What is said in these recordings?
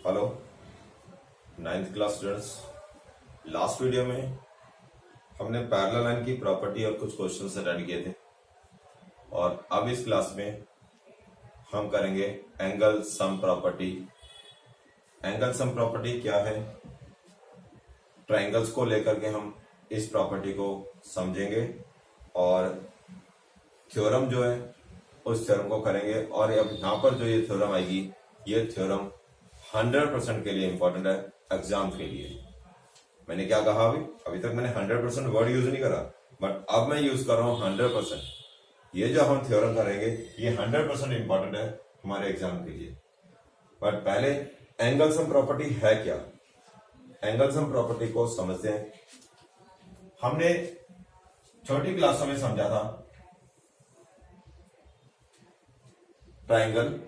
Hello ninth class students. Last video में हमने parallel line की प्रॉपर्टी और कुछ क्वेश्चंस अटेंड किए थे और अब इस क्लास में हम करेंगे angle sum property. Angle sum property क्या है? ट्रायंगल्स को लेकर के हम इस प्रॉपर्टी को समझेंगे और थ्योरम जो है उस थ्योरम को करेंगे। और अब यहां पर जो ये थ्योरम आएगी, ये थ्योरम 100% के लिए इंपॉर्टेंट है एग्जाम के लिए। मैंने क्या कहा अभी तक मैंने 100% वर्ड यूज नहीं करा, बट अब मैं यूज कर रहा हूं 100%। ये जो हम थ्योरम करेंगे ये 100% इंपॉर्टेंट है हमारे एग्जाम के लिए। बट पहले एंगल सम प्रॉपर्टी है क्या? एंगल सम प्रॉपर्टी को समझते हैं। हमने छोटी क्लासों में समझा था ट्राइंगल,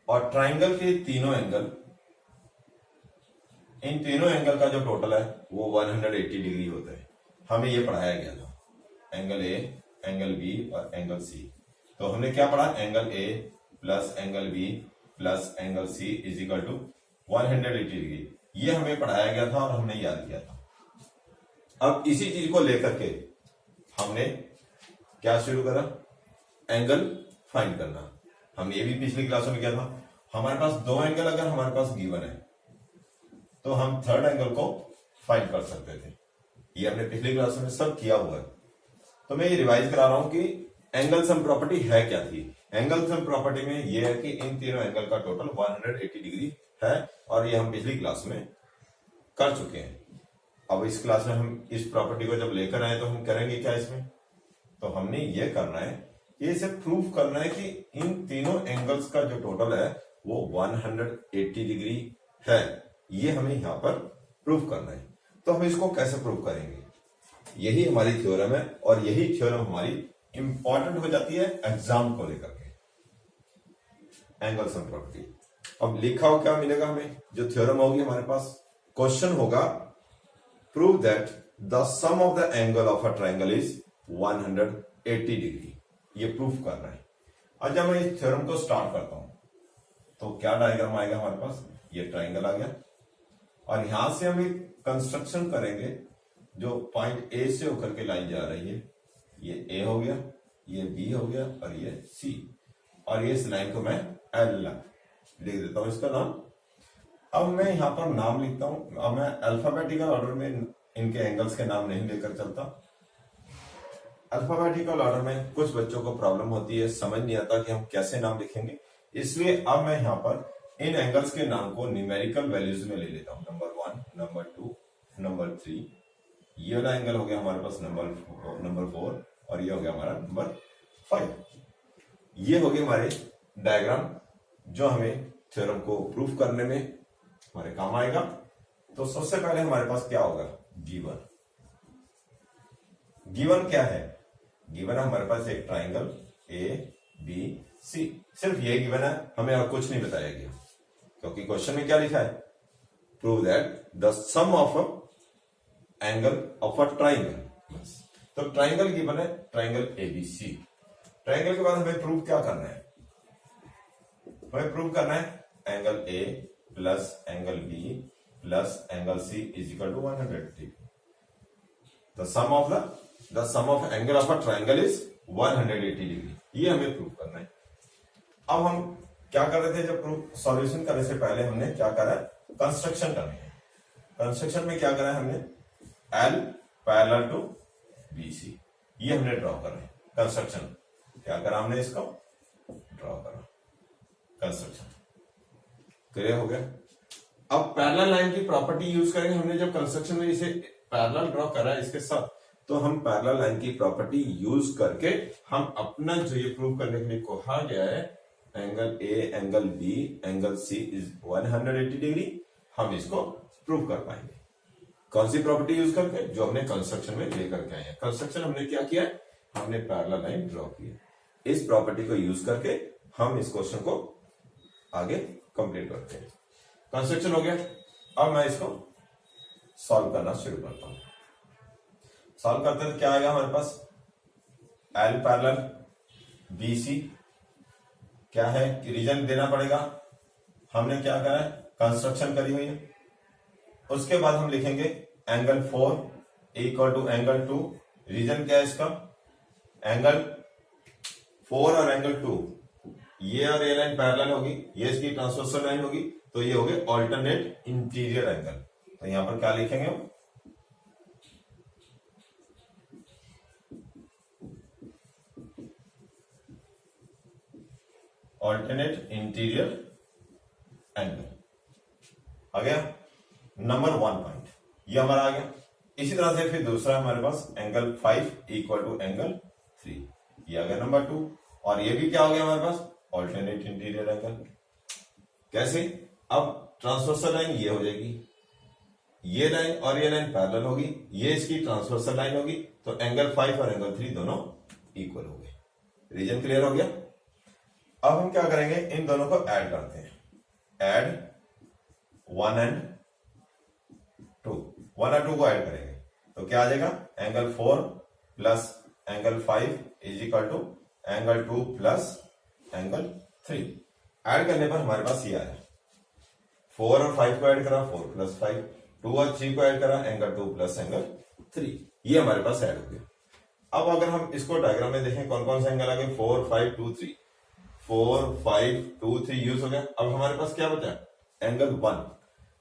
और ट्राइंगल के तीनों एंगल, इन तीनों एंगल का जो टोटल है वो 180 डिग्री होता है। हमें ये पढ़ाया गया था, एंगल ए, एंगल बी और एंगल सी। तो हमने क्या पढ़ा? Angle A plus angle B plus angle C is equal to 180 degree. ये हमें पढ़ाया गया था और हमने याद किया था। अब इसी चीज को लेकर के हमने क्या शुरू करा? एंगल फाइंड करना। हम ये भी पिछली क्लासों में किया था। हमारे पास दो एंगल अगर हमारे पास गिवन है तो हम थर्ड एंगल को फाइंड कर सकते थे। ये हमने पिछली क्लासों में सब किया हुआ है। तो मैं ये रिवाइज करा रहा हूं कि एंगल सम प्रॉपर्टी है क्या थी। एंगल सम प्रॉपर्टी में ये है कि इन तीनों एंगल का टोटल 180 डिग्री है और ये हम पिछली क्लास में कर चुके हैं। अब इस क्लास में हम इस प्रॉपर्टी को जब लेकर आए तो हम करेंगे क्या इसमें? तो हमने ये करना है, ये इसे प्रूव करना है कि इन तीनों एंगल्स का जो टोटल है वो 180 डिग्री है। ये हमें यहां पर प्रूव करना है। तो हम इसको कैसे प्रूव करेंगे? यही हमारी थ्योरम है और यही थ्योरम हमारी इंपॉर्टेंट हो जाती है एग्जाम को लेकर के, एंगल सम प्रॉपर्टी। अब लिखा हो क्या मिलेगा हमें? जो थ्योरम होगी हमारे पास, क्वेश्चन होगा prove that the sum of the angle of a triangle is 180 degree. ये प्रूफ करना है। अब जब मैं इस थ्योरम को स्टार्ट करता हूं तो क्या डायग्राम आएगा हमारे पास? ये ट्राइंगल आ गया और यहां से हम एक कंस्ट्रक्शन करेंगे जो पॉइंट ए से होकर के लाइन जा रही है। ये ए हो गया, ये बी हो गया और ये सी। और ये इस लाइन को मैं एल लिख देता हूं इसका नाम। अब मैं यहां पर नाम लिखता हूं। अब मैं अल्फाबेटिकल ऑर्डर में इनके एंगल्स के नाम नहीं लेकर चलता। अल्फाबेटिकल ऑर्डर में कुछ बच्चों को प्रॉब्लम होती है, समझ नहीं आता कि हम कैसे नाम लिखेंगे। इसलिए अब मैं यहां पर इन एंगल्स के नाम को न्यूमेरिकल वैल्यूज में ले लेता हूं। Number 1, number 2, number 3। ये वाला एंगल हो गया हमारे पास नंबर 4 और ये हो गया हमारा नंबर 5। ये हो गए हमारे डायग्राम जो हमें थ्योरम को प्रूफ करने में हमारे काम आएगा। तो सबसे पहले हमारे पास क्या होगा? गिवन। गिवन क्या है? गिवन है हमारे पास एक ट्राइंगल ए बी सी। सिर्फ ये गिवन है, हमें और कुछ नहीं बताया गया, क्योंकि क्वेश्चन में क्या लिखा है? Prove that the sum of angle of a triangle. तो ट्राइंगल गिवन है, ट्राइंगल एबीसी। ट्राइंगल के बाद हमें प्रूव क्या करना है? हमें प्रूव करना है angle A plus angle B plus angle C is equal to 180। The sum of angle of a triangle is 180 degree. ये हमें प्रूव करना है। अब हम क्या कर रहे थे? जब सॉल्यूशन करने से पहले हमने क्या करा? कंस्ट्रक्शन करनी है। कंस्ट्रक्शन में क्या करा है हमने? एल पैरेलल टू बीसी, ये हमने ड्रॉ कर रहे हैं। कंस्ट्रक्शन क्या करा हमने? इसको ड्रॉ करा, कंस्ट्रक्शन क्लियर हो गया। अब पैरेलल लाइन की प्रॉपर्टी यूज करेंगे। हमने जब कंस्ट्रक्शन में इसे पैरेलल ड्रॉ करा है इसके साथ, तो हम पैरेलल लाइन की प्रॉपर्टी यूज करके हम अपना जो ये प्रूव करने के लिए कहा गया है angle A, angle B, angle C is 180 degree, हम इसको प्रूव कर पाएंगे। कौन सी प्रॉपर्टी यूज करके? जो हमने कंस्ट्रक्शन में लेकर के आए हैं। कंस्ट्रक्शन हमने क्या किया? हमने पैरेलल लाइन ड्रॉ की। इस प्रॉपर्टी को यूज करके हम इस क्वेश्चन को आगे कंप्लीट करते हैं। कंस्ट्रक्शन हो गया। अब मैं इसको सॉल्व करना शुरू करता हूं। सॉल्व करते हैं तो क्या आएगा हमारे पास? L parallel B C. क्या है कि रीजन देना पड़ेगा। हमने क्या करा है? कंस्ट्रक्शन करी हुई है। उसके बाद हम लिखेंगे angle 4 equal to angle 2। Reason क्या है इसका, एंगल 4 और एंगल 2, ये और ये लाइन पैरेलल होगी, ये इसकी ट्रांसवर्सल लाइन होगी, तो ये हो गए ऑल्टरनेट इंटीरियर एंगल। तो यहां पर क्या लिखेंगे हम, ऑल्टरनेट इंटीरियर एंगल। आ गया नंबर 1 पॉइंट, ये हमारा आ गया। इसी तरह से फिर दूसरा हमारे पास एंगल 5 इक्वल टू एंगल 3, ये आ गया नंबर 2। और ये भी क्या हो गया हमारे पास, ऑल्टरनेट इंटीरियर एंगल। कैसे, अब ट्रांसवर्सल लाइन ये हो जाएगी, ये लाइन और ये लाइन पैरेलल होगी, ये इसकी ट्रांसवर्सल लाइन होगी, तो एंगल 5 और एंगल 3 दोनों इक्वल हो गए। रीजन क्लियर हो गया। अब हम क्या करेंगे, इन दोनों को ऐड करते हैं, ऐड 1 एंड 2, 1 और 2 को ऐड करेंगे तो क्या आ जाएगा, angle 4 plus angle 5 is equal to angle 2 plus angle 3। Add करने पर हमारे पास ये आया, 4 और 5 को ऐड करा 4 प्लस 5, 2 और 3 को ऐड करा एंगल 2 प्लस एंगल 3, ये हमारे पास ऐड हो गया। अब अगर हम इसको डायग्राम में देखें कौन कौन से एंगल आ गए, 4 5 2 3, 4 5 2 3 यूज हो गया। अब हमारे पास क्या बचा, एंगल 1।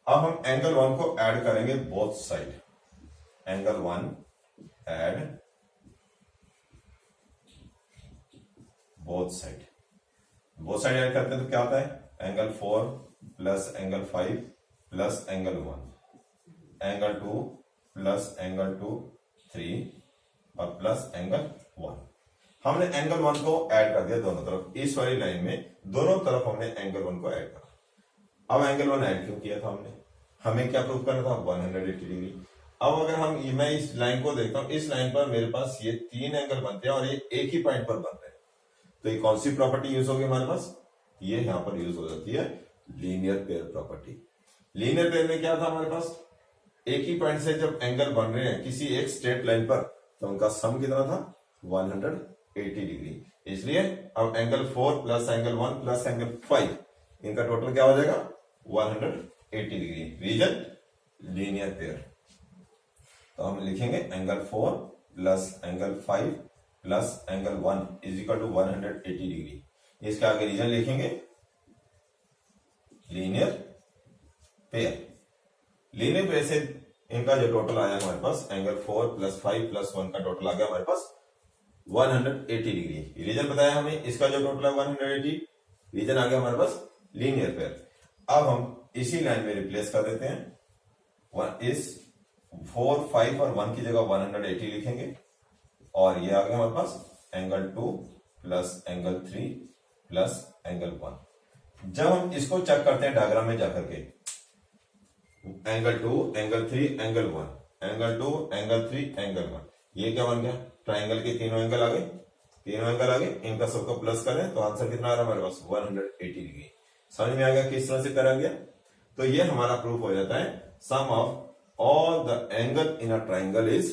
अब हम एंगल 1 को ऐड करेंगे both side, angle 1 add both side, both side add करते हैं तो क्या होता है, angle 4 plus angle 5 plus angle 1, angle 2 plus angle 2 3 और प्लस एंगल 1। हमने एंगल 1 को ऐड कर दिया दोनों तरफ, इस वाली लाइन में दोनों तरफ हमने एंगल 1 को ऐड करा। अब एंगल 1 ऐड क्यों किया था हमने, हमें क्या प्रूव करना था, 180 डिग्री। अब अगर हम मैं इस लाइन को देखता हूं, इस लाइन पर मेरे पास ये 3 एंगल बनते हैं और ये एक ही पॉइंट पर बन रहे हैं, तो ये कौन सी प्रॉपर्टी यूज होगी हमारे पास, ये यहां पर यूज हो जाती है linear pair property. Linear pair में क्या था हमारे पास, एक ही पॉइंट से जब एंगल बन रहे हैं किसी एक स्ट्रेट लाइन पर, तो उनका सम कितना था, 180 डिग्री। इसलिए अब angle 4 plus angle 1 plus angle 5, इनका टोटल क्या हो जाएगा, 180 डिग्री। Reason linear pair. तो हम लिखेंगे angle 4 plus angle 5 plus angle 1 is equal to 180 degree. इसके आगे रीजन लिखेंगे लीनियर पेयर। लीनियर पेयर से इनका जो टोटल आया हमारे पास, एंगल 4 प्लस 5 प्लस 1 का टोटल आ गया हमारे पास 180 डिग्री। रीजन बताया हमें, इसका जो टोटल है 180, रीजन आ गया हमारे पास लीनियर पेयर। अब हम इसी लाइन में रिप्लेस कर देते हैं, इस 4 5 और 1 की जगह 180 लिखेंगे, और ये आ गया हमारे पास angle 2 plus angle 3 plus angle 1। जब हम इसको चेक करते हैं डायग्राम में जाकर के, angle 2 angle 3 angle 1, angle 2 angle 3 angle 1, ये क्या बन गया, ट्राइंगल के तीनों एंगल आ गए, तीनों एंगल आ गए, इनका सबको प्लस करें तो आंसर कितना आ रहा है हमारे पास, 180 डिग्री। समझ में आ गया किस तरह से करा गया। तो ये हमारा प्रूफ हो जाता है, sum of all the angle in a triangle is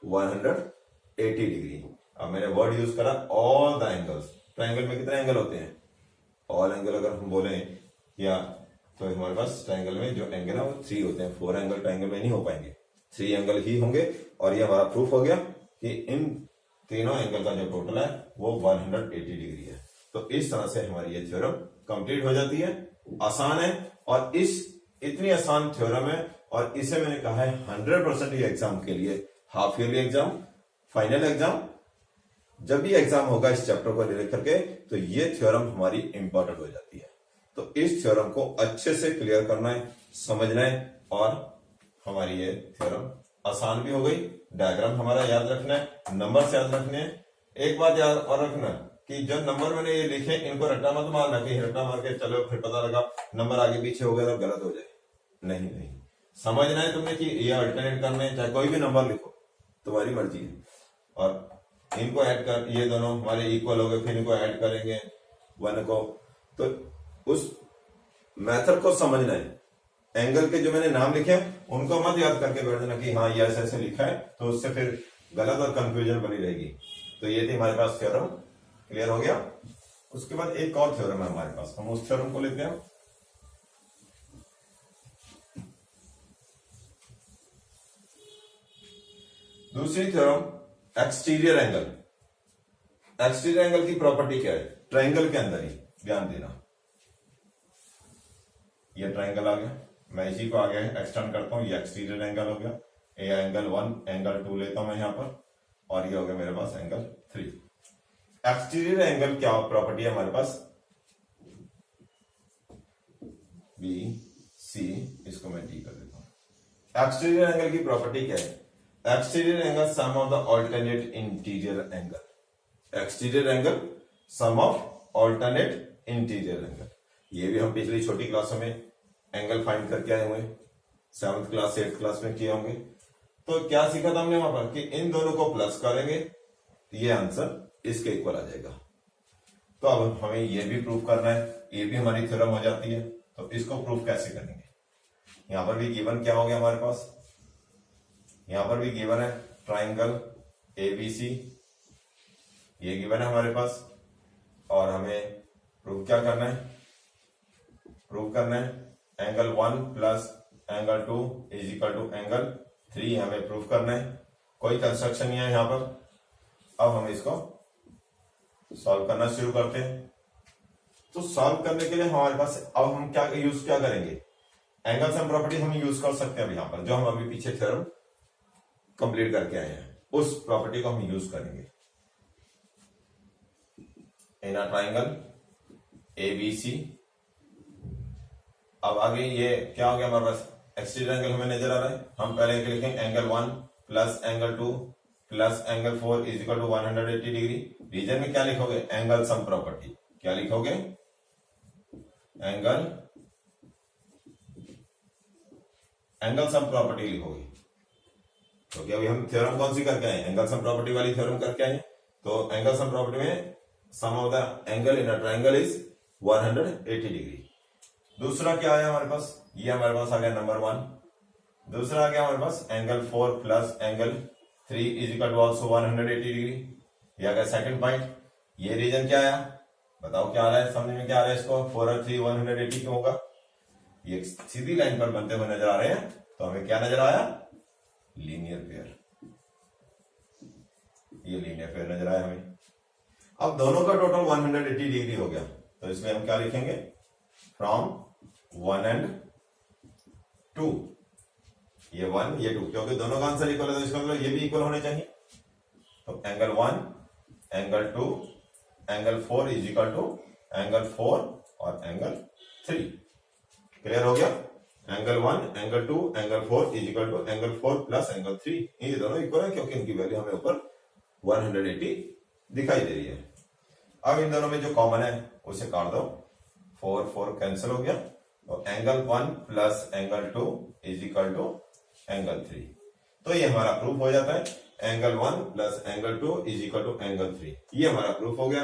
180 degree. अब मैंने वर्ड यूज करा ऑल द एंगल्स। ट्राइंगल में कितने एंगल होते हैं, ऑल एंगल अगर हम बोले या, तो हमारे पास ट्राइंगल में जो एंगल है वो 3 होते हैं। 4 एंगल ट्राइंगल में नहीं हो पाएंगे, 3 एंगल ही होंगे। और ये हमारा प्रूफ हो गया कि इन तीनों एंगल का जो टोटल है वो 180 डिग्री है। तो इस तरह से हमारी ये थ्योरम कंप्लीट हो जाती है। आसान है, और इस इतनी आसान थ्योरम है, और इसे मैंने कहा है 100% ये एग्जाम के लिए, half yearly exam, final exam, जब भी एग्जाम होगा इस चैप्टर को लेकर के, तो ये थ्योरम हमारी इंपॉर्टेंट हो जाती है। तो इस थ्योरम को अच्छे से क्लियर करना है, समझना है, और हमारी ये थ्योरम आसान भी हो गई। डायग्राम हमारा याद रखना है, नंबर याद रखने हैं। एक बात याद और रखना कि जो नंबर मैंने ये लिखे, इनको रट्टा मत मारना कि रट्टा मार के चलो फिर पता लगा नंबर आगे पीछे हो गया तो गलत हो जाए। नहीं नहीं, समझना है तुमने कि ये अल्टरनेट करने, चाहे कोई भी नंबर लिखो, तुम्हारी मर्जी है। और इनको ऐड कर, ये दोनों हमारे इक्वल हो गए, फिर इनको ऐड करेंगे 1 को, तो उस मेथड को समझना है। एंगल के जो मैंने नाम लिखे उनको मत याद करके बैठ देना कि हाँ ये ऐसे ऐसे लिखा है, तो उससे फिर गलत और कंफ्यूजन बनी रहेगी। तो ये थी हमारे पास थ्योरम, क्लियर हो गया। उसके बाद एक और थ्योरम है हमारे पास, हम उस थ्योरम को लेते हैं। दूसरी theorem exterior angle. Exterior angle की प्रॉपर्टी क्या है? ट्रायंगल के अंदर ही, ध्यान देना, ये ट्रायंगल आ गया, मैं इसी को आगे एक्सटेंड करता हूं, ये एक्सटीरियर एंगल हो गया, ये एंगल 1 एंगल 2 लेता हूं मैं यहां पर, और ये हो गया मेरे पास एंगल 3। एक्सटीरियर एंगल क्या प्रॉपर्टी है हमारे पास? बी सी, इसको मैं डी कर देता हूं। एक्सटीरियर एंगल की प्रॉपर्टी क्या है? Exterior angle sum of the alternate interior angle. Exterior angle sum of alternate interior angle. ये भी हम पिछली छोटी क्लासों में एंगल फाइंड करके आए हुए, 7th क्लास 8th क्लास में किए होंगे। तो क्या सीखा था हमने वहां पर कि इन दोनों को प्लस करेंगे, ये आंसर इसके इक्वल आ जाएगा। तो अब हमें ये भी प्रूफ करना है, ये भी हमारी थ्योरम हो जाती है। तो इसको प्रूफ कैसे करेंगे? यहां पर भी गिवन क्या हो गया हमारे पास? यहां पर भी गिवन है ट्राइंगल एबीसी, ये गिवन है हमारे पास, और हमें प्रूफ क्या करना है? प्रूफ करना है angle 1 plus angle 2 is equal to angle 3, हमें प्रूफ करना है। कोई कंस्ट्रक्शन नहीं है यहां पर। अब हम इसको सॉल्व करना शुरू करते हैं। तो सॉल्व करने के लिए हमारे पास अब हम क्या करेंगे? एंगल सम प्रॉपर्टी हम यूज कर सकते हैं अब यहां पर, जो हम अभी पीछे थ्योरम कंप्लीट करके आए हैं, उस प्रॉपर्टी को हम यूज करेंगे। इन अ ट्राइंगल एबीसी, अब आगे ये क्या हो गया हमारे पास? एक्सटीरियर एंगल हमें नजर आ रहा है। हम पहले लिखेंगे angle 1 plus angle 2 plus angle 4 is equal to 180 degree. Reason में क्या लिखोगे? Angle sum property. क्या लिखोगे? एंगल सम प्रॉपर्टी लिखोगे। तो क्या अभी हम थ्योरम कौन सी करके आए? एंगल सम प्रॉपर्टी वाली थ्योरम करके आए। तो एंगल सम प्रॉपर्टी में sum of the angle in a triangle is 180 degree. दूसरा क्या आया हमारे पास? ये हमारे पास आ गया नंबर 1। दूसरा आ गया हमारे पास angle 4 plus angle 3 is equal to also 180 degree. ये आ गया सेकंड पॉइंट। ये रीजन क्या आया? बताओ क्या आ रहा है? समझ में क्या आ रहा है इसको? 4 और 3 180 क्यों होगा? ये सीधी लाइन पर बनते हुए नजर आ रहे हैं, तो हमें क्या नजर आया? Linear pair. ये लीनियर पेयर नजर आया हमें। अब दोनों का टोटल 180 डिग्री हो गया, तो इसमें हम क्या लिखेंगे? फ्रॉम 1 एंड 2, ये 1 ये 2, क्योंकि दोनों का आंसर इक्वल है तो इसका मतलब ये भी इक्वल होने चाहिए। तो angle 1 angle 2 angle 4 is equal to angle 4 और एंगल 3। क्लियर हो गया? Angle 1 angle 2 angle 4 is equal to angle 4 plus angle 3। ये दोनों इक्वल है क्योंकि इनकी वैल्यू हमें ऊपर 180 दिखाई दे रही है। अब इन दोनों में जो कॉमन है उसे काट दो, 4 4 कैंसिल हो गया। तो angle 1 plus angle 2 is equal to angle 3। तो ये हमारा प्रूफ हो जाता है, angle 1 plus angle 2 is equal to angle 3। ये हमारा प्रूफ हो गया।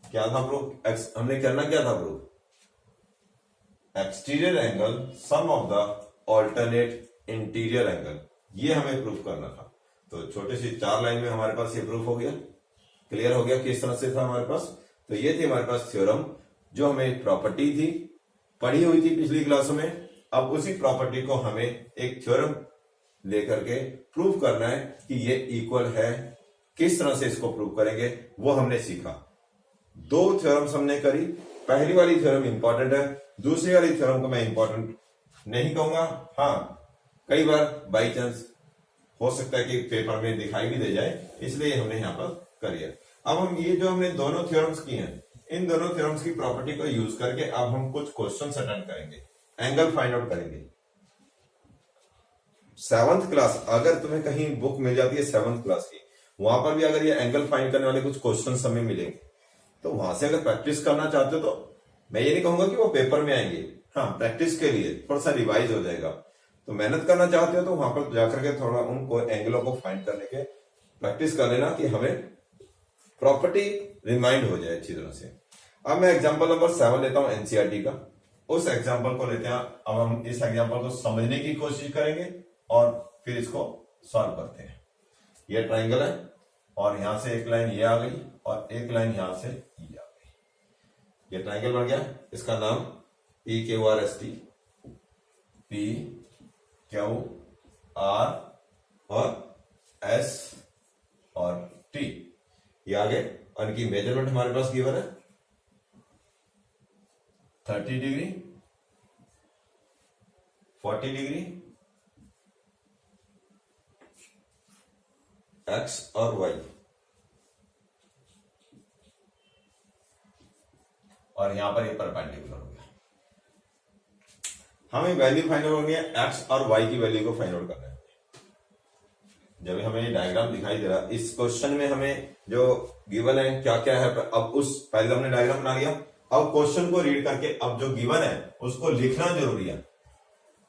क्या था प्रूफ? हमने करना क्या था proof? Exterior angle sum of the alternate interior angle, ये हमें प्रूफ करना था। तो छोटी सी 4 लाइन में हमारे पास ये प्रूफ हो गया। क्लियर हो गया किस तरह से था हमारे पास? तो ये थी हमारे पास थ्योरम, जो हमें प्रॉपर्टी थी, पढ़ी हुई थी पिछली क्लासों में। अब उसी प्रॉपर्टी को हमें एक थ्योरम लेकर के प्रूव करना है कि ये इक्वल है। किस तरह से इसको प्रूव करेंगे वो हमने सीखा। 2 थ्योरम्स हमने करी। पहली वाली थ्योरम इंपॉर्टेंट है, दूसरी वाली थ्योरम को मैं इंपॉर्टेंट नहीं कहूंगा। हाँ, कई बार बाई चांस हो सकता है कि पेपर में दिखाई भी दे जाए, इसलिए हमने यहां पर करी है। अब हम ये जो हमने दोनों थ्योरम्स की हैं, इन दोनों थ्योरम्स की प्रॉपर्टी को यूज करके अब हम कुछ क्वेश्चन अटेंड करेंगे, एंगल फाइंड आउट करेंगे। 7th क्लास अगर तुम्हें कहीं बुक मिल जाती है 7th क्लास की, वहां पर भी अगर ये एंगल फाइंड करने वाले कुछ क्वेश्चन हमें मिलेंगे, तो वहां से अगर प्रैक्टिस करना चाहते हो तो मैं ये नहीं कहूंगा कि वो पेपर में आएंगे। हाँ, प्रैक्टिस के लिए थोड़ा सा रिवाइज हो जाएगा। तो मेहनत करना चाहते हो तो वहां पर जाकर के थोड़ा उनको एंगलों को फाइंड करने के प्रैक्टिस कर लेना, कि हमें प्रॉपर्टी रिमाइंड हो जाए अच्छी तरह से। अब मैं एग्जांपल नंबर 7 लेता हूं एनसीईआरटी का। उस एग्जांपल को लेते हैं। अब हम इस एग्जांपल को समझने की कोशिश करेंगे और फिर इसको सॉल्व करते हैं। ये ट्राइंगल है और यहां से एक लाइन ये आ गई और एक लाइन यहां से ये आ गई। ये ट्राइंगल बन गया। इसका नाम PQRST, PQR और एस और टी, ये आगे, और इनकी मेजरमेंट हमारे पास गिवन है 30 डिग्री, 40 डिग्री, एक्स और वाई, और यहां पर ये परपेंडिकुलर हो गया। हमें वैल्यू फाइंड आउट करनी है, एक्स और वाई की वैल्यू को फाइंड आउट करना है। जब हमें डायग्राम दिखाई दे रहा है इस क्वेश्चन में, हमें जो गिवन है क्या क्या है, अब उस पहले हमने डायग्राम बना लिया, अब क्वेश्चन को रीड करके अब जो गिवन है उसको लिखना जरूरी है।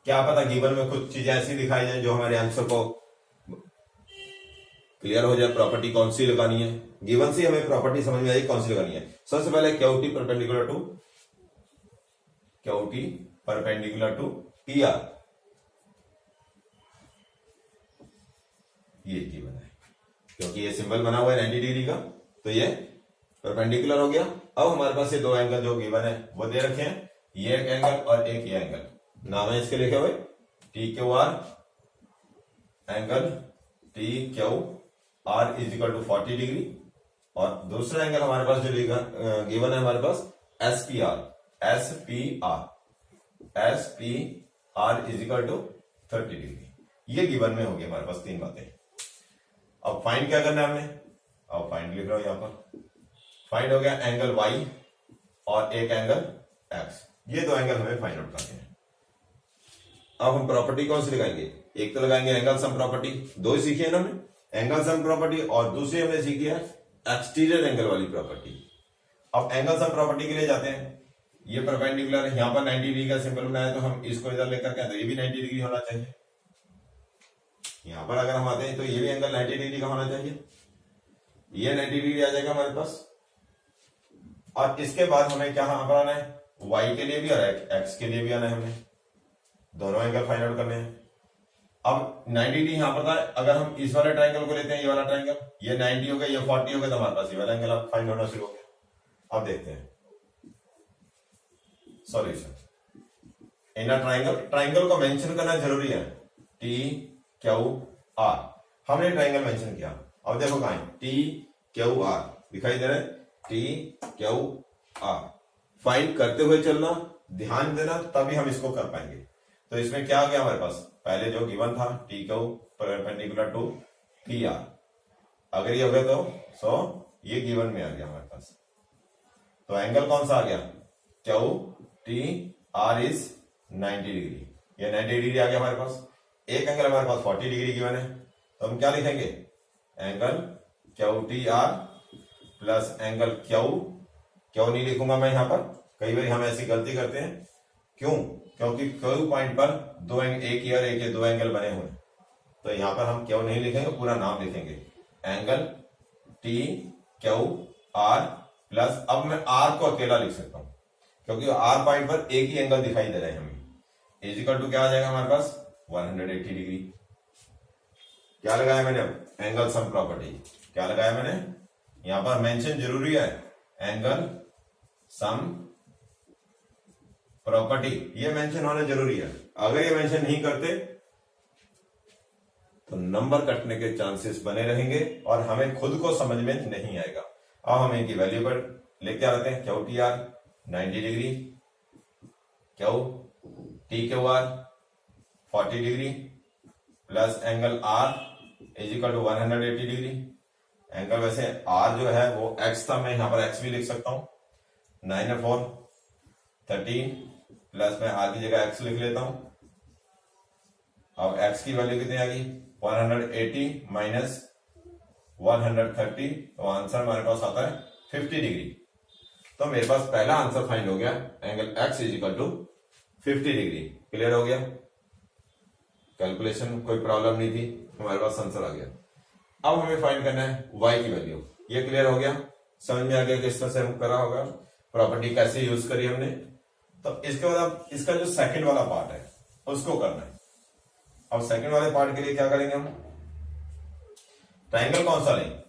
क्या पता गिवन में कुछ चीजें ऐसी दिखाई जाए जो हमारे आंसर को क्लियर हो जाए। प्रॉपर्टी कौन सी लगानी है, गिवन से हमें प्रॉपर्टी समझ में आई कौन सी लगानी है। सबसे पहले QT perpendicular to P R, ये गिवन है क्योंकि ये सिंबल बना हुआ है 90 डिग्री का, तो ये परपेंडिकुलर हो गया। अब हमारे पास ये दो एंगल जो गिवन है वो दे रखे हैं, ये एक एंगल और एक ये एंगल, नाम है इसके लिखे हुए T Q R, angle T Q R is equal to 40 degree, और दूसरा एंगल हमारे पास जो गिवन है हमारे पास S P R is equal to 30 degree. ये गिवन में हो गया हमारे पास तीन बातें। अब फाइंड क्या करना है हमने, अब फाइंड लिख रहा हूं यहां पर, फाइंड हो गया एंगल वाई और एक एंगल एक्स, ये दो एंगल हमें फाइंड आउट करने हैं। अब हम प्रॉपर्टी कौन सी लगाएंगे, एक तो लगाएंगे एंगल सम प्रॉपर्टी, दो ही सीखी है ना हमने, एंगल सम प्रॉपर्टी, और दूसरी हमने सीखी है एक्सटीरियर एंगल वाली प्रॉपर्टी। अब एंगल सम प्रॉपर्टी के लिए जाते हैं, ये परपेंडिकुलर है, यहां पर 90 डिग्री का सिंबल बनाया तो हम इसको इधर लेकर के आते, ये भी 90 डिग्री होना चाहिए। यहां पर अगर हम आते हैं तो ये भी एंगल 90 डिग्री का होना चाहिए, ये 90 डिग्री आ जाएगा हमारे पास। और इसके बाद हमें क्या यहां पर आना है, y के लिए भी और x के लिए भी आना है, हमें दोनों एंगल फाइंड आउट करने हैं। अब 90 डिग्री यहां पर था, अगर हम इस वाले ट्रायंगल को लेते हैं, ये वाला ट्रायंगल, ये 90 हो गया, ये 40 हो गया, तो हमारे पास ये वाला एंगल अब फाइंड होना शुरू हो गया। अब देखते हैं सॉल्यूशन। इन ट्रायंगल को मेंशन करना जरूरी है, टी क्यू आर, हमने ट्रायंगल मेंशन किया। अब देखो कहां है, टी क्यू आर दिखाई दे रहा है, टी क्यू आर फाइंड करते हुए चलना, ध्यान देना, तभी हम इसको कर पाएंगे। तो इसमें क्या आ गया हमारे पास, पहले जो गिवन था T Q perpendicular to P R, अगर ये हो गया तो ये गिवन में आ गया हमारे पास। तो एंगल कौन सा आ गया, Q T are is 90 degree, ये 90 डिग्री आ गया हमारे पास। एक एंगल हमारे पास 40 डिग्री गिवन है, तो हम क्या लिखेंगे, angle Q T are plus angle Q नहीं लिखूंगा मैं यहां पर, कई बार हम ऐसी गलती करते हैं, क्यों, क्योंकि क्यू पॉइंट पर एक ही और एक ही दो एंगल बने हुए, तो यहां पर हम क्यू नहीं लिखेंगे, पूरा नाम लिखेंगे, angle T Q are plus, अब मैं आर को अकेला लिख सकता हूं क्योंकि आर पॉइंट पर एक ही एंगल दिखाई दे रहे हैं हमें, इज इक्वल टू क्या आ जाएगा हमारे पास 180 डिग्री। क्या लगाया मैंने, अब एंगल सम प्रॉपर्टी क्या लगाया मैंने, यहां पर मेंशन जरूरी है, एंगल सम प्रॉपर्टी, ये मेंशन होना जरूरी है। अगर ये मेंशन नहीं करते तो नंबर कटने के चांसेस बने रहेंगे और हमें खुद को समझ में नहीं आएगा। अब हम इनकी वैल्यू पर लेके आते हैं, Q T R 90 degree, Q T Q R 40 degree plus angle R is equal to 180 degree. Angle वैसे आर जो है वो एक्स था, मैं यहां पर एक्स भी लिख सकता हूं, 9 और 4 13 प्लस मैं आर की जगह एक्स लिख लेता हूं। अब एक्स की वैल्यू कितनी आ गई, 180 माइनस 130, तो आंसर हमारे पास आता है 50 डिग्री। तो मेरे पास पहला आंसर फाइंड हो गया, angle X is equal to 50 degree. Clear हो गया, कैलकुलेशन कोई प्रॉब्लम नहीं थी, हमारे पास आंसर आ गया। अब हमें फाइंड करना है y की वैल्यू, ये क्लियर हो गया, समझ में आ गया किस तरह से हम करा होगा, प्रॉपर्टी कैसे यूज करी हमने। तो इसके बाद अब इसका जो सेकंड वाला पार्ट है उसको करना है। अब सेकंड वाले पार्ट के लिए क्या करेंगे हम, ट्राइंगल कौन सा लें,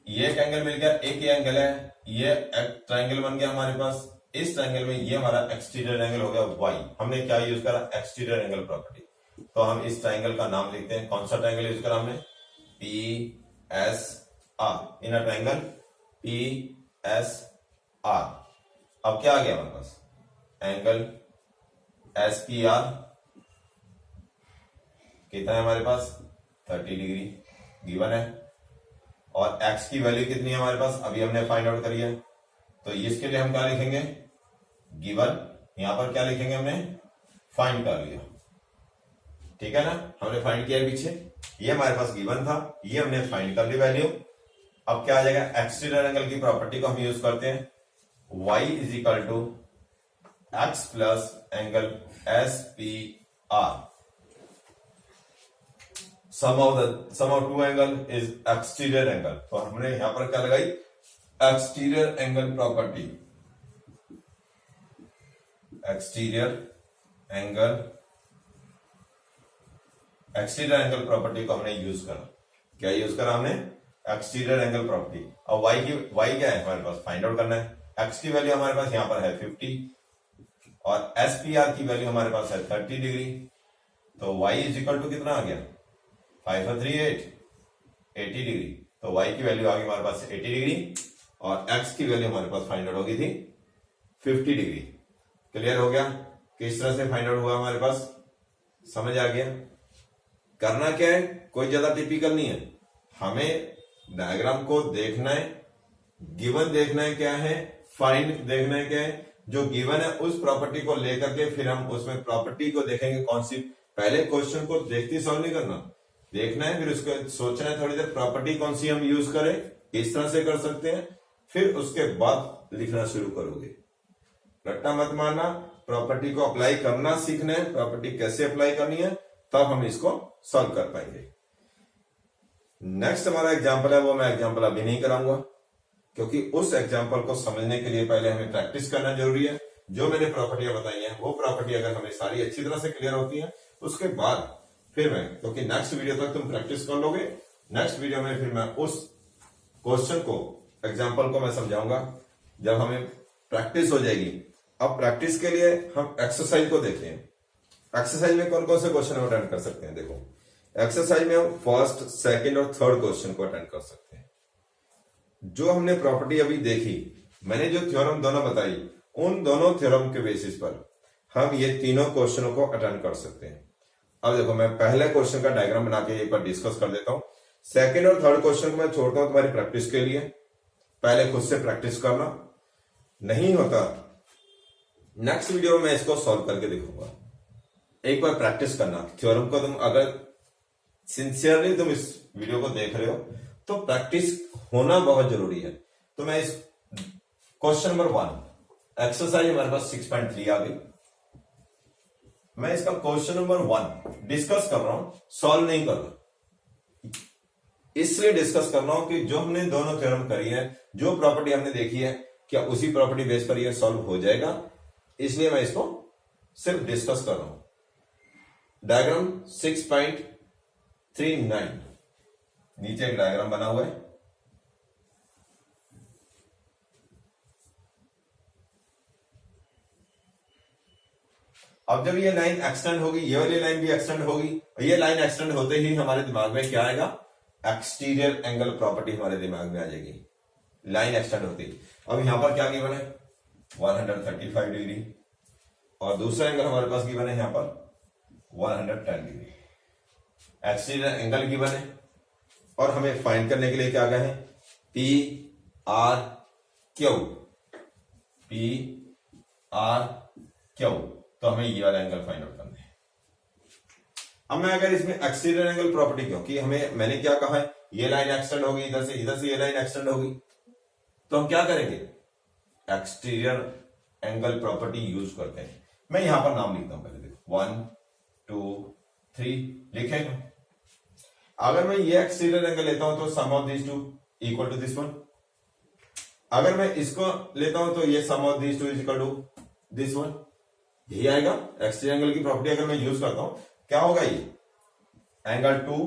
ये एक एंगल मिल गया, एक ही एंगल है, ये ट्राइंगल बन गया हमारे पास। इस ट्राइंगल में ये हमारा एक्सटीरियर एंगल हो गया y, हमने क्या यूज करा, एक्सटीरियर एंगल प्रॉपर्टी। तो हम इस ट्राइंगल का नाम लिखते हैं, कौन सा ट्राइंगल यूज करा हमने, P S R, in a triangle P S R. अब क्या आ गया हमारे पास, एंगल एस पी आर कितना है हमारे पास, 30 डिग्री गिवन है, और एक्स की वैल्यू कितनी है हमारे पास, अभी हमने फाइंड आउट करी है। तो इसके लिए हम क्या लिखेंगे, गिवन, यहां पर क्या लिखेंगे, हमने फाइंड कर लिया, ठीक है ना, हमने फाइंड किया पीछे, ये हमारे पास गिवन था, ये हमने फाइंड कर ली वैल्यू। अब क्या आ जाएगा, एक्सटीरियर एंगल की प्रॉपर्टी को हम यूज करते हैं, y is equal to X plus angle S P R, sum of two angle is exterior angle. तो हमने यहां पर क्या लगाई, exterior angle property, exterior angle property को हमने यूज करा, क्या यूज करा हमने, एक्सटीरियर एंगल प्रॉपर्टी। अब y क्या है हमारे पास, फाइंड आउट करना है, x की वैल्यू हमारे पास यहां पर है 50 और SPR की वैल्यू हमारे पास है 30 डिग्री। तो y इज इक्वल टू कितना आ गया, 5 और 3 8, 80 डिग्री। तो y की वैल्यू आ गई हमारे पास 80 डिग्री और x की वैल्यू हमारे पास फाइंड आउट हो गई थी 50 डिग्री। क्लियर हो गया, किस तरह से फाइंड आउट हुआ हमारे पास, समझ आ गया। करना क्या है, कोई ज्यादा टिपिकल नहीं है, हमें डायग्राम को देखना है, गिवन देखना है क्या है, फाइंड देखना है क्या है, जो गिवन है उस प्रॉपर्टी को लेकर के फिर हम उसमें प्रॉपर्टी को देखेंगे कौन सी, पहले क्वेश्चन को देखते सॉल्व नहीं करना, देखना है, फिर उसको सोचना है थोड़ी देर प्रॉपर्टी कौन सी हम यूज करें, किस तरह से कर सकते हैं, फिर उसके बाद लिखना शुरू करोगे। रट्टा मत मारना, प्रॉपर्टी को अप्लाई करना सीखना है, प्रॉपर्टी कैसे अप्लाई करनी है, तब हम इसको सॉल्व कर पाएंगे। नेक्स्ट हमारा एग्जाम्पल है, वो मैं एग्जाम्पल अभी नहीं कराऊंगा, क्योंकि उस एग्जाम्पल को समझने के लिए पहले हमें प्रैक्टिस करना जरूरी है। जो मैंने प्रॉपर्टियां बताई हैं वो प्रॉपर्टी अगर हमें सारी अच्छी तरह से क्लियर होती है, उसके बाद फिर मैं, क्योंकि नेक्स्ट वीडियो तक तुम प्रैक्टिस कर लोगे, नेक्स्ट वीडियो में फिर मैं उस क्वेश्चन को, एग्जाम्पल को मैं समझाऊंगा जब हमें प्रैक्टिस हो जाएगी। अब प्रैक्टिस के लिए हम एक्सरसाइज को देखते हैं, एक्सरसाइज में कौन कौन से क्वेश्चन अटेंड कर सकते हैं। देखो एक्सरसाइज में हम फर्स्ट, सेकंड और थर्ड क्वेश्चन को अटेंड कर सकते हैं। जो हमने प्रॉपर्टी अभी देखी, मैंने जो थ्योरम दोनों बताई, उन दोनों थ्योरम के बेसिस पर हम ये तीनों क्वेश्चनों को अटेंड कर सकते हैं। अब देखो मैं पहले क्वेश्चन का डायग्राम बना के एक बार डिस्कस कर देता हूं, सेकंड और थर्ड क्वेश्चन को मैं छोड़ता हूं तुम्हारी प्रैक्टिस के लिए, पहले खुद से प्रैक्टिस करना, नहीं होता नेक्स्ट वीडियो में इसको सॉल्व करके दिखाऊंगा। एक बार प्रैक्टिस करना थ्योरम को, तुम अगर सिंसियरली तुम इस वीडियो को देख रहे हो तो प्रैक्टिस होना बहुत जरूरी है। तो मैं इस क्वेश्चन नंबर 1 एक्सरसाइज हमारे पास 6.3 आ गई, मैं इसका क्वेश्चन नंबर 1 डिस्कस कर रहा हूं, सॉल्व नहीं कर रहा। इसलिए डिस्कस कर रहा हूं कि जो हमने दोनों थ्योरम करी है, जो प्रॉपर्टी हमने देखी है, क्या उसी प्रॉपर्टी बेस पर यह सॉल्व हो जाएगा, इसलिए मैं इसको सिर्फ डिस्कस कर रहा हूं। डायग्राम 6.39, नीचे एक डायग्राम बना हुआ है, अब जब ये लाइन एक्सटेंड होगी, ये वाली लाइन भी एक्सटेंड होगी, ये लाइन एक्सटेंड होते ही हमारे दिमाग में क्या आएगा, एक्सटीरियर एंगल प्रॉपर्टी हमारे दिमाग में आ जाएगी, लाइन एक्सटेंड होती। अब यहां पर क्या गिवन है, 135 डिग्री, और दूसरा एंगल हमारे पास गिवन है यहां पर 110 डिग्री, एक्सटीरियर एंगल गिवन है, और हमें फाइंड करने के लिए क्या गया है, P R Q, P R Q, तो हमें ये वाला एंगल फाइंड आउट करना है। अब मैं अगर इसमें एक्सटीरियर एंगल प्रॉपर्टी, क्योंकि हमें, मैंने क्या कहा है, ये लाइन एक्सटेंड होगी, इधर से ये लाइन एक्सटेंड होगी, तो हम क्या करेंगे, एक्सटीरियर एंगल प्रॉपर्टी यूज करते हैं। मैं यहां पर नाम लिखता हूं, पहले देखो 1 2 3 लिखेंगे। अगर मैं ये एक्सटीरियर एंगल लेता हूं तो sum of this two equal to this one, अगर मैं इसको लेता हूं तो ये sum of this two is equal to this one, यही आएगा एक्सटीरियर एंगल की प्रॉपर्टी। अगर मैं यूज करता हूं क्या होगा, ये angle 2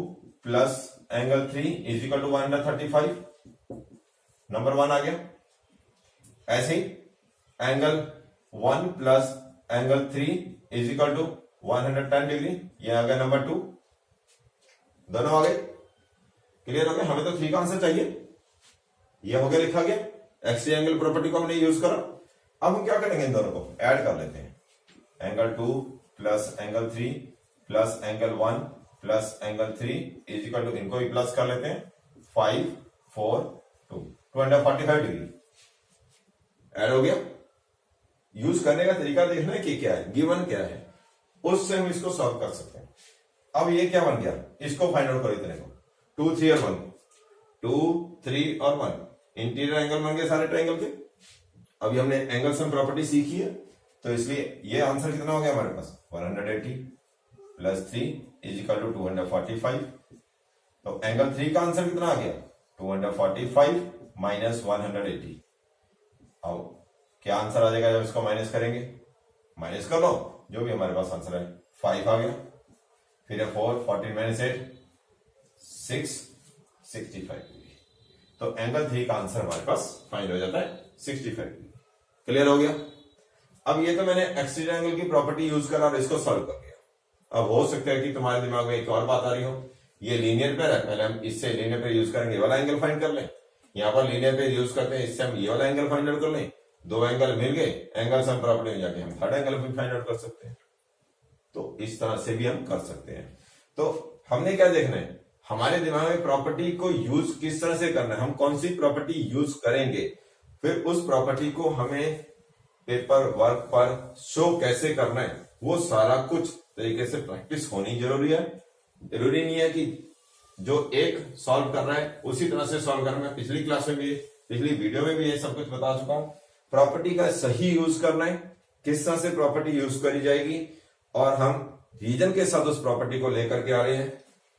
plus angle 3 is equal to 135, number 1 आ गया। ऐसे ही angle 1 plus angle 3 is equal to 110 degree, ये आ गया नंबर 2, दोनों आ गए। क्लियर हो गया? हमें तो 3 का आंसर चाहिए। ये हो गया, लिखा गया, एक्स ट्रायंगल प्रॉपर्टी को हमने यूज करा। अब हम क्या करेंगे, इन दोनों को ऐड कर लेते हैं। Angle 2 plus angle 3 plus angle 1 plus angle 3 is equal to, इनको भी प्लस कर लेते हैं, 5 4 2 245 डिग्री ऐड हो गया। यूज करने का तरीका देखना है कि क्या है, गिवन क्या है, उससे हम इसको सॉल्व कर सकते हैं। अब ये क्या बन गया, इसको फाइंड आउट करो, इतने को 2 3 और 1, 2 3 और 1 इंटीरियर एंगल बन गए सारे ट्रायंगल के। अभी हमने एंगल सम प्रॉपर्टी सीखी है, तो इसलिए ये आंसर कितना हो गया हमारे पास, 180 प्लस 3 इज इक्वल टू 245। तो एंगल 3 का आंसर कितना आ गया, 245 माइनस 180। अब क्या आंसर आ जाएगा जब इसको माइनस करेंगे, माइनस कर लो, जो भी हमारे पास आंसर है 5 आ गया। फिर है 4 14 माइनस 8 6 65। तो एंगल 3 का आंसर हमारे पास फाइंड हो जाता है 65। क्लियर हो गया? अब ये तो मैंने एक्स ट्रायंगल की प्रॉपर्टी यूज करा और इसको सॉल्व कर दिया। अब हो सकता है कि तुम्हारे दिमाग में एक और बात आ रही हो, ये लीनियर पे है, पहले हम इससे लीनियर पे यूज करेंगे, ये वाला एंगल फाइंड कर लें। यहाँ पर लीनियर पे यूज करते हैं, इससे हम ये वाला एंगल फाइंड आउट कर लें। 2 एंगल मिल गए, एंगल सम प्रॉपर्टी में जाके हम थर्ड एंगल भी फाइंड आउट कर सकते हैं। तो इस तरह से भी हम कर सकते हैं। तो हमने क्या देखना है, हमारे दिमाग में प्रॉपर्टी को यूज किस तरह से करना है, हम कौन सी प्रॉपर्टी यूज करेंगे, फिर उस प्रॉपर्टी को हमें पेपर वर्क पर शो कैसे करना है, वो सारा कुछ तरीके से प्रैक्टिस होनी जरूरी है। जरूरी नहीं है कि जो एक सॉल्व कर रहा है उसी तरह से सॉल्व करना है। पिछली क्लास में भी, पिछली वीडियो में भी ये सब कुछ बता चुका हूं। प्रॉपर्टी का सही यूज करना है, किस तरह से प्रॉपर्टी यूज करी जाएगी, और हम रीजन के साथ उस प्रॉपर्टी को लेकर के आ रहे हैं,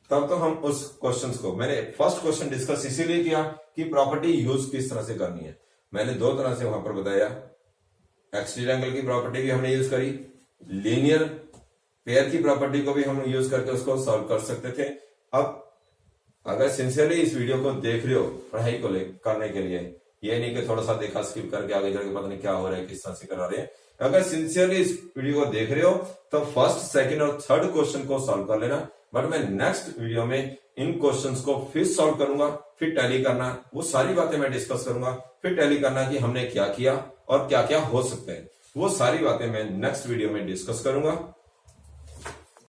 तब तो हम उस क्वेश्चंस को, मैंने फर्स्ट क्वेश्चन डिस्कस इसीलिए किया कि प्रॉपर्टी यूज किस तरह से करनी है। मैंने 2 तरह से वहां पर बताया, एक्स ट्रायंगल की प्रॉपर्टी भी हमने यूज करी, लीनियर पेयर की प्रॉपर्टी को भी हम यूज करके उसको सॉल्व कर सकते थे। अब अगर सिंसियरली इस वीडियो को देख रहे हो पढ़ाई को करने के लिए, ये नहीं कि थोड़ा सा देखा स्किप करके आगे जाके पता नहीं क्या हो रहा है, किस तरह से करा रहे हैं। अगर सिंसियरली इस वीडियो को देख रहे हो तो फर्स्ट सेकंड और थर्ड क्वेश्चन को सॉल्व कर लेना। बट मैं नेक्स्ट वीडियो में इन क्वेश्चंस को फिर सॉल्व करूंगा, फिर टैली करना, वो सारी बातें मैं डिस्कस करूंगा, फिर टैली करना कि हमने क्या किया और क्या क्या हो सकते हैं, वो सारी बातें मैं नेक्स्ट वीडियो में डिस्कस करूंगा।